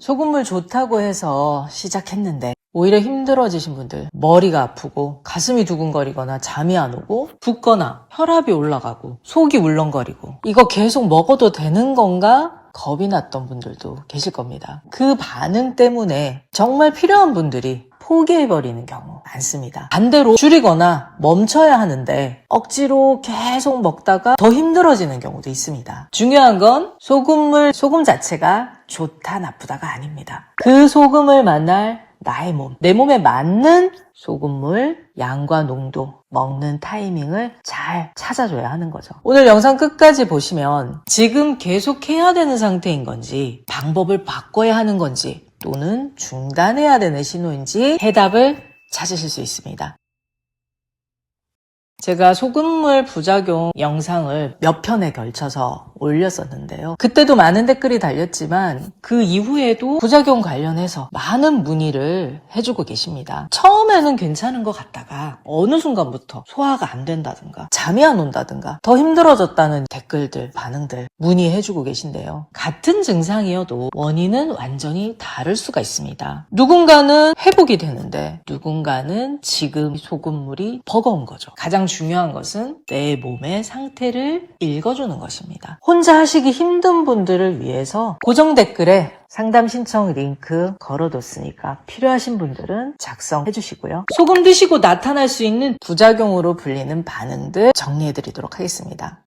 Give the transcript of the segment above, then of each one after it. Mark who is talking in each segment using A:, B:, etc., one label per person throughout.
A: 소금물 좋다고 해서 시작했는데 오히려 힘들어지신 분들, 머리가 아프고 가슴이 두근거리거나 잠이 안 오고 붓거나 혈압이 올라가고 속이 울렁거리고 이거 계속 먹어도 되는 건가? 겁이 났던 분들도 계실 겁니다. 그 반응 때문에 정말 필요한 분들이 포기해버리는 경우 많습니다. 반대로 줄이거나 멈춰야 하는데 억지로 계속 먹다가 더 힘들어지는 경우도 있습니다. 중요한 건 소금 자체가 좋다 나쁘다가 아닙니다. 그 소금을 만날 나의 몸, 내 몸에 맞는 소금물, 양과 농도, 먹는 타이밍을 잘 찾아줘야 하는 거죠. 오늘 영상 끝까지 보시면 지금 계속 해야 되는 상태인 건지, 방법을 바꿔야 하는 건지, 또는 중단해야 되는 신호인지 해답을 찾으실 수 있습니다. 제가 소금물 부작용 영상을 몇 편에 걸쳐서 올렸었는데요. 그때도 많은 댓글이 달렸지만 그 이후에도 부작용 관련해서 많은 문의를 해주고 계십니다. 처음에는 괜찮은 것 같다가 어느 순간부터 소화가 안 된다든가 잠이 안 온다든가 더 힘들어졌다는 댓글들, 반응들 문의해주고 계신데요. 같은 증상이어도 원인은 완전히 다를 수가 있습니다. 누군가는 회복이 되는데 누군가는 지금 소금물이 버거운 거죠. 가장 중요한 것은 내 몸의 상태를 읽어주는 것입니다. 혼자 하시기 힘든 분들을 위해서 고정 댓글에 상담 신청 링크 걸어뒀으니까 필요하신 분들은 작성해 주시고요. 소금 드시고 나타날 수 있는 부작용으로 불리는 반응들 정리해드리도록 하겠습니다.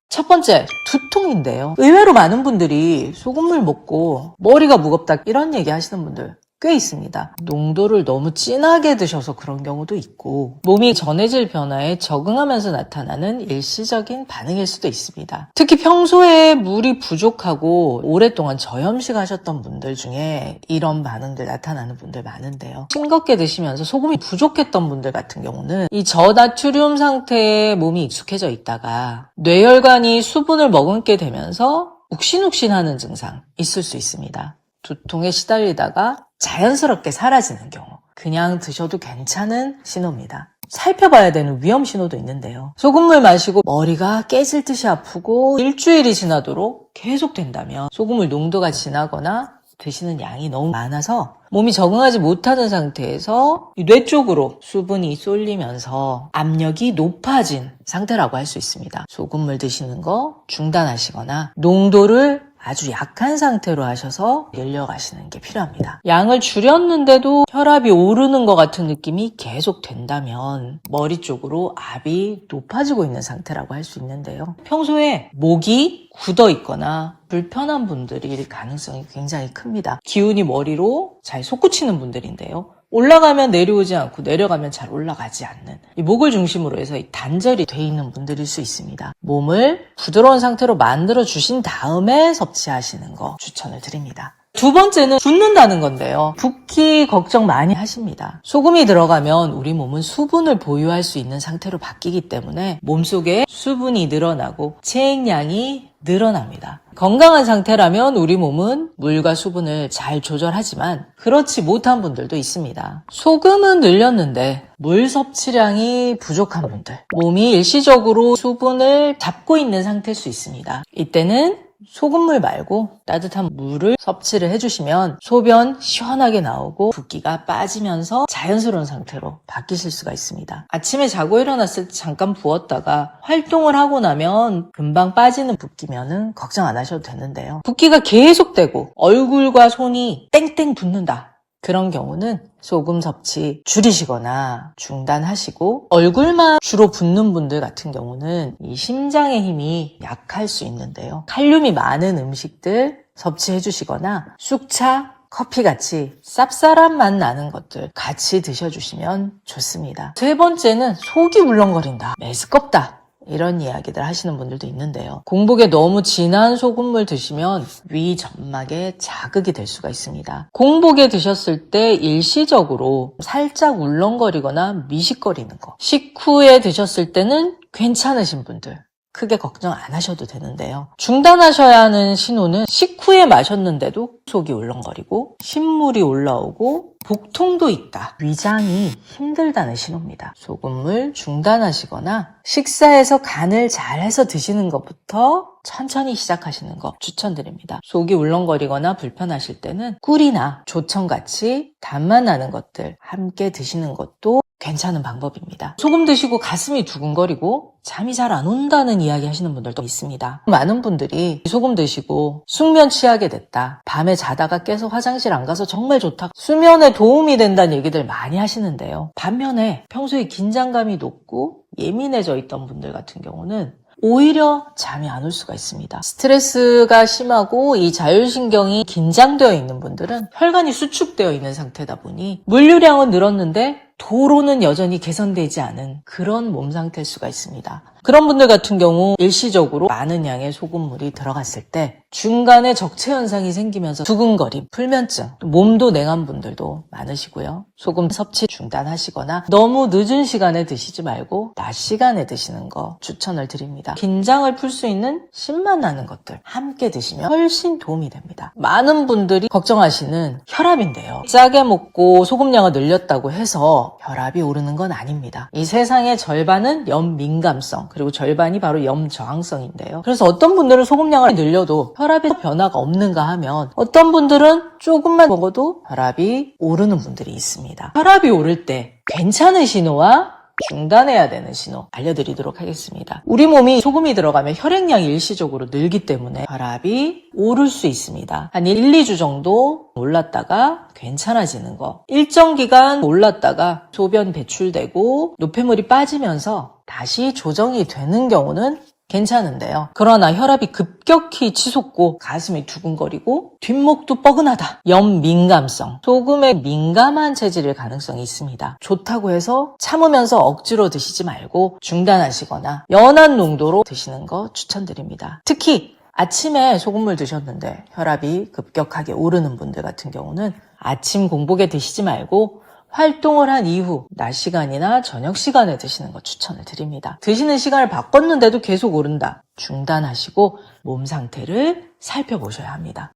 A: 첫 번째, 두통인데요. 의외로 많은 분들이 소금물 먹고 머리가 무겁다 이런 얘기 하시는 분들 꽤 있습니다. 농도를 너무 진하게 드셔서 그런 경우도 있고 몸이 전해질 변화에 적응하면서 나타나는 일시적인 반응일 수도 있습니다. 특히 평소에 물이 부족하고 오랫동안 저염식 하셨던 분들 중에 이런 반응들 나타나는 분들 많은데요. 싱겁게 드시면서 소금이 부족했던 분들 같은 경우는 이 저나트륨 상태에 몸이 익숙해져 있다가 뇌혈관이 수분을 머금게 되면서 욱신욱신하는 증상 있을 수 있습니다. 두통에 시달리다가 자연스럽게 사라지는 경우 그냥 드셔도 괜찮은 신호입니다. 살펴봐야 되는 위험 신호도 있는데요. 소금물 마시고 머리가 깨질 듯이 아프고 일주일이 지나도록 계속된다면 소금물 농도가 진하거나 드시는 양이 너무 많아서 몸이 적응하지 못하는 상태에서 뇌 쪽으로 수분이 쏠리면서 압력이 높아진 상태라고 할 수 있습니다. 소금물 드시는 거 중단하시거나 농도를 아주 약한 상태로 하셔서 늘려가시는 게 필요합니다. 양을 줄였는데도 혈압이 오르는 것 같은 느낌이 계속 된다면 머리 쪽으로 압이 높아지고 있는 상태라고 할 수 있는데요. 평소에 목이 굳어 있거나 불편한 분들일 가능성이 굉장히 큽니다. 기운이 머리로 잘 솟구치는 분들인데요. 올라가면 내려오지 않고 내려가면 잘 올라가지 않는 이 목을 중심으로 해서 이 단절이 돼 있는 분들일 수 있습니다. 몸을 부드러운 상태로 만들어 주신 다음에 섭취하시는 거 추천을 드립니다. 두 번째는 붓는다는 건데요. 붓기 걱정 많이 하십니다. 소금이 들어가면 우리 몸은 수분을 보유할 수 있는 상태로 바뀌기 때문에 몸속에 수분이 늘어나고 체액량이 늘어납니다. 건강한 상태라면 우리 몸은 물과 수분을 잘 조절하지만 그렇지 못한 분들도 있습니다. 소금은 늘렸는데 물 섭취량이 부족한 분들, 몸이 일시적으로 수분을 잡고 있는 상태일 수 있습니다. 이때는 소금물 말고 따뜻한 물을 섭취를 해주시면 소변 시원하게 나오고 붓기가 빠지면서 자연스러운 상태로 바뀌실 수가 있습니다. 아침에 자고 일어났을 때 잠깐 부었다가 활동을 하고 나면 금방 빠지는 붓기면은 걱정 안 하셔도 되는데요. 붓기가 계속되고 얼굴과 손이 땡땡 붓는다. 그런 경우는 소금 섭취 줄이시거나 중단하시고 얼굴만 주로 붓는 분들 같은 경우는 이 심장의 힘이 약할 수 있는데요. 칼륨이 많은 음식들 섭취해 주시거나 쑥차, 커피같이 쌉쌀한 맛 나는 것들 같이 드셔주시면 좋습니다. 세 번째는 속이 울렁거린다, 메스껍다 이런 이야기들 하시는 분들도 있는데요. 공복에 너무 진한 소금물 드시면 위 점막에 자극이 될 수가 있습니다. 공복에 드셨을 때 일시적으로 살짝 울렁거리거나 미식거리는 거, 식후에 드셨을 때는 괜찮으신 분들, 크게 걱정 안 하셔도 되는데요. 중단하셔야 하는 신호는 식후에 마셨는데도 속이 울렁거리고 신물이 올라오고 복통도 있다. 위장이 힘들다는 신호입니다. 소금물 중단하시거나 식사에서 간을 잘해서 드시는 것부터 천천히 시작하시는 거 추천드립니다. 속이 울렁거리거나 불편하실 때는 꿀이나 조청같이 단맛 나는 것들 함께 드시는 것도 괜찮은 방법입니다. 소금 드시고 가슴이 두근거리고 잠이 잘 안 온다는 이야기 하시는 분들도 있습니다. 많은 분들이 소금 드시고 숙면 취하게 됐다. 밤에 자다가 깨서 화장실 안 가서 정말 좋다. 수면에 도움이 된다는 얘기들 많이 하시는데요. 반면에 평소에 긴장감이 높고 예민해져 있던 분들 같은 경우는 오히려 잠이 안 올 수가 있습니다. 스트레스가 심하고 이 자율신경이 긴장되어 있는 분들은 혈관이 수축되어 있는 상태다 보니 물류량은 늘었는데 도로는 여전히 개선되지 않은 그런 몸 상태일 수가 있습니다. 그런 분들 같은 경우 일시적으로 많은 양의 소금물이 들어갔을 때 중간에 적체 현상이 생기면서 두근거림, 불면증, 몸도 냉한 분들도 많으시고요. 소금 섭취 중단하시거나 너무 늦은 시간에 드시지 말고 낮 시간에 드시는 거 추천을 드립니다. 긴장을 풀 수 있는 신맛 나는 것들 함께 드시면 훨씬 도움이 됩니다. 많은 분들이 걱정하시는 혈압인데요. 짜게 먹고 소금량을 늘렸다고 해서 혈압이 오르는 건 아닙니다. 이 세상의 절반은 염 민감성 그리고 절반이 바로 염 저항성인데요. 그래서 어떤 분들은 소금량을 늘려도 혈압에 변화가 없는가 하면 어떤 분들은 조금만 먹어도 혈압이 오르는 분들이 있습니다. 혈압이 오를 때 괜찮은 신호와 중단해야 되는 신호 알려드리도록 하겠습니다. 우리 몸이 소금이 들어가면 혈액량이 일시적으로 늘기 때문에 혈압이 오를 수 있습니다. 한 1, 2주 정도 올랐다가 괜찮아지는 거. 일정 기간 올랐다가 소변 배출되고 노폐물이 빠지면서 다시 조정이 되는 경우는 괜찮은데요. 그러나 혈압이 급격히 치솟고 가슴이 두근거리고 뒷목도 뻐근하다. 염 민감성, 소금에 민감한 체질일 가능성이 있습니다. 좋다고 해서 참으면서 억지로 드시지 말고 중단하시거나 연한 농도로 드시는 거 추천드립니다. 특히 아침에 소금물 드셨는데 혈압이 급격하게 오르는 분들 같은 경우는 아침 공복에 드시지 말고 활동을 한 이후 낮 시간이나 저녁 시간에 드시는 거 추천을 드립니다. 드시는 시간을 바꿨는데도 계속 오른다. 중단하시고 몸 상태를 살펴보셔야 합니다.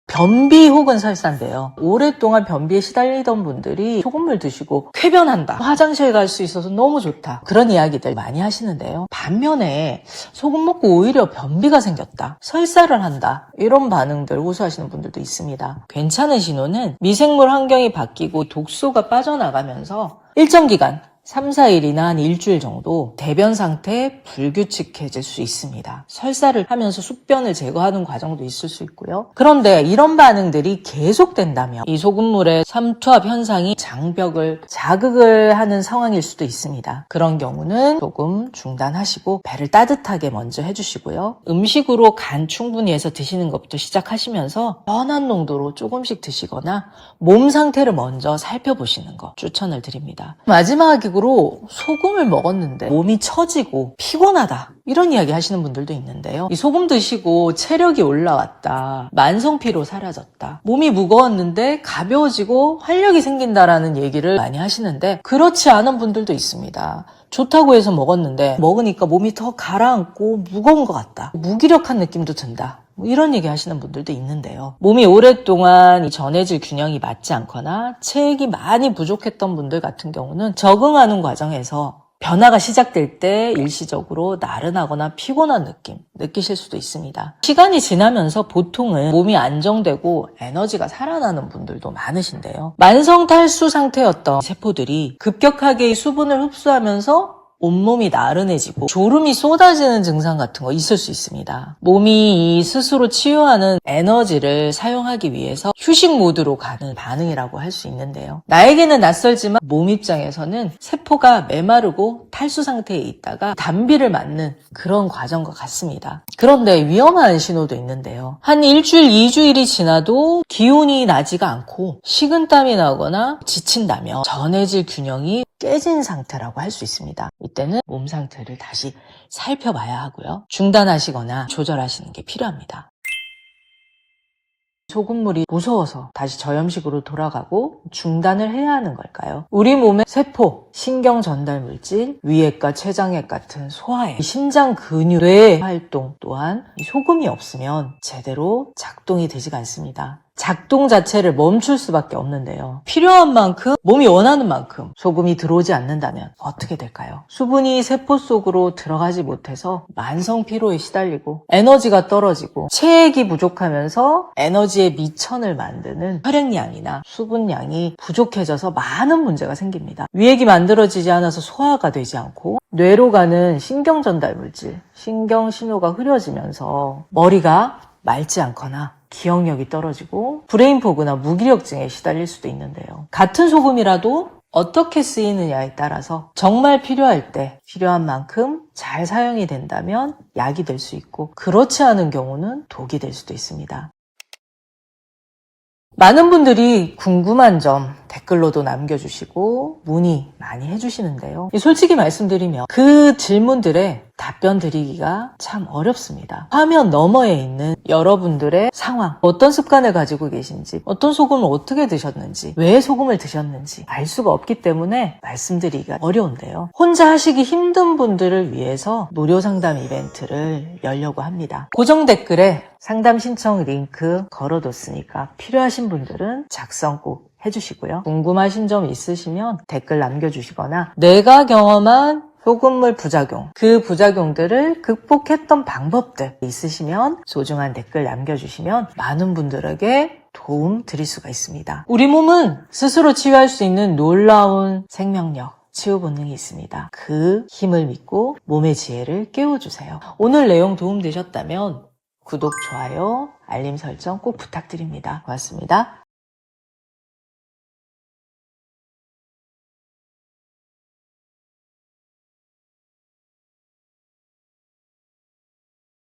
A: 변비 혹은 설사인데요. 오랫동안 변비에 시달리던 분들이 소금물 드시고 쾌변한다. 화장실 갈 수 있어서 너무 좋다. 그런 이야기들 많이 하시는데요. 반면에 소금 먹고 오히려 변비가 생겼다. 설사를 한다. 이런 반응들 호소하시는 분들도 있습니다. 괜찮은 신호는 미생물 환경이 바뀌고 독소가 빠져나가면서 일정 기간 3, 4일이나 한 일주일 정도 대변 상태 불규칙해질 수 있습니다. 설사를 하면서 숙변을 제거하는 과정도 있을 수 있고요. 그런데 이런 반응들이 계속된다면 이 소금물의 삼투압 현상이 장벽을 자극을 하는 상황일 수도 있습니다. 그런 경우는 조금 중단하시고 배를 따뜻하게 먼저 해주시고요. 음식으로 간 충분히 해서 드시는 것부터 시작하시면서 연한 농도로 조금씩 드시거나 몸 상태를 먼저 살펴보시는 거 추천을 드립니다. 마지막으로 소금을 먹었는데 몸이 처지고 피곤하다 이런 이야기 하시는 분들도 있는데요. 이 소금 드시고 체력이 올라왔다, 만성피로 사라졌다, 몸이 무거웠는데 가벼워지고 활력이 생긴다라는 얘기를 많이 하시는데 그렇지 않은 분들도 있습니다. 좋다고 해서 먹었는데 먹으니까 몸이 더 가라앉고 무거운 것 같다, 무기력한 느낌도 든다, 이런 얘기 하시는 분들도 있는데요. 몸이 오랫동안 전해질 균형이 맞지 않거나 체액이 많이 부족했던 분들 같은 경우는 적응하는 과정에서 변화가 시작될 때 일시적으로 나른하거나 피곤한 느낌 느끼실 수도 있습니다. 시간이 지나면서 보통은 몸이 안정되고 에너지가 살아나는 분들도 많으신데요. 만성 탈수 상태였던 세포들이 급격하게 수분을 흡수하면서 온몸이 나른해지고 졸음이 쏟아지는 증상 같은 거 있을 수 있습니다. 몸이 이 스스로 치유하는 에너지를 사용하기 위해서 휴식 모드로 가는 반응이라고 할 수 있는데요. 나에게는 낯설지만 몸 입장에서는 세포가 메마르고 탈수 상태에 있다가 단비를 맞는 그런 과정과 같습니다. 그런데 위험한 신호도 있는데요. 한 일주일, 2주일이 지나도 기운이 나지가 않고 식은땀이 나거나 지친다면 전해질 균형이 깨진 상태라고 할 수 있습니다. 이때는 몸 상태를 다시 살펴봐야 하고요. 중단하시거나 조절하시는 게 필요합니다. 소금물이 무서워서 다시 저염식으로 돌아가고 중단을 해야 하는 걸까요? 우리 몸의 세포, 신경 전달 물질, 위액과 췌장액 같은 소화액, 심장 근육, 뇌 활동 또한 이 소금이 없으면 제대로 작동이 되지가 않습니다. 작동 자체를 멈출 수밖에 없는데요. 필요한 만큼, 몸이 원하는 만큼 소금이 들어오지 않는다면 어떻게 될까요? 수분이 세포 속으로 들어가지 못해서 만성 피로에 시달리고 에너지가 떨어지고 체액이 부족하면서 에너지의 미천을 만드는 혈액량이나 수분량이 부족해져서 많은 문제가 생깁니다. 위액이 만들어지지 않아서 소화가 되지 않고 뇌로 가는 신경 전달 물질, 신경 신호가 흐려지면서 머리가 맑지 않거나 기억력이 떨어지고 브레인포그나 무기력증에 시달릴 수도 있는데요. 같은 소금이라도 어떻게 쓰이느냐에 따라서 정말 필요할 때 필요한 만큼 잘 사용이 된다면 약이 될 수 있고 그렇지 않은 경우는 독이 될 수도 있습니다. 많은 분들이 궁금한 점 댓글로도 남겨주시고 문의 많이 해주시는데요. 솔직히 말씀드리면 그 질문들에 답변 드리기가 참 어렵습니다. 화면 너머에 있는 여러분들의 상황, 어떤 습관을 가지고 계신지, 어떤 소금을 어떻게 드셨는지, 왜 소금을 드셨는지 알 수가 없기 때문에 말씀드리기가 어려운데요. 혼자 하시기 힘든 분들을 위해서 무료 상담 이벤트를 열려고 합니다. 고정 댓글에 상담 신청 링크 걸어뒀으니까 필요하신 분들은 작성 꼭 해주시고요. 궁금하신 점 있으시면 댓글 남겨주시거나 내가 경험한 소금물 부작용, 그 부작용들을 극복했던 방법들 있으시면 소중한 댓글 남겨주시면 많은 분들에게 도움 드릴 수가 있습니다. 우리 몸은 스스로 치유할 수 있는 놀라운 생명력, 치유 본능이 있습니다. 그 힘을 믿고 몸의 지혜를 깨워주세요. 오늘 내용 도움되셨다면 구독, 좋아요, 알림 설정 꼭 부탁드립니다. 고맙습니다.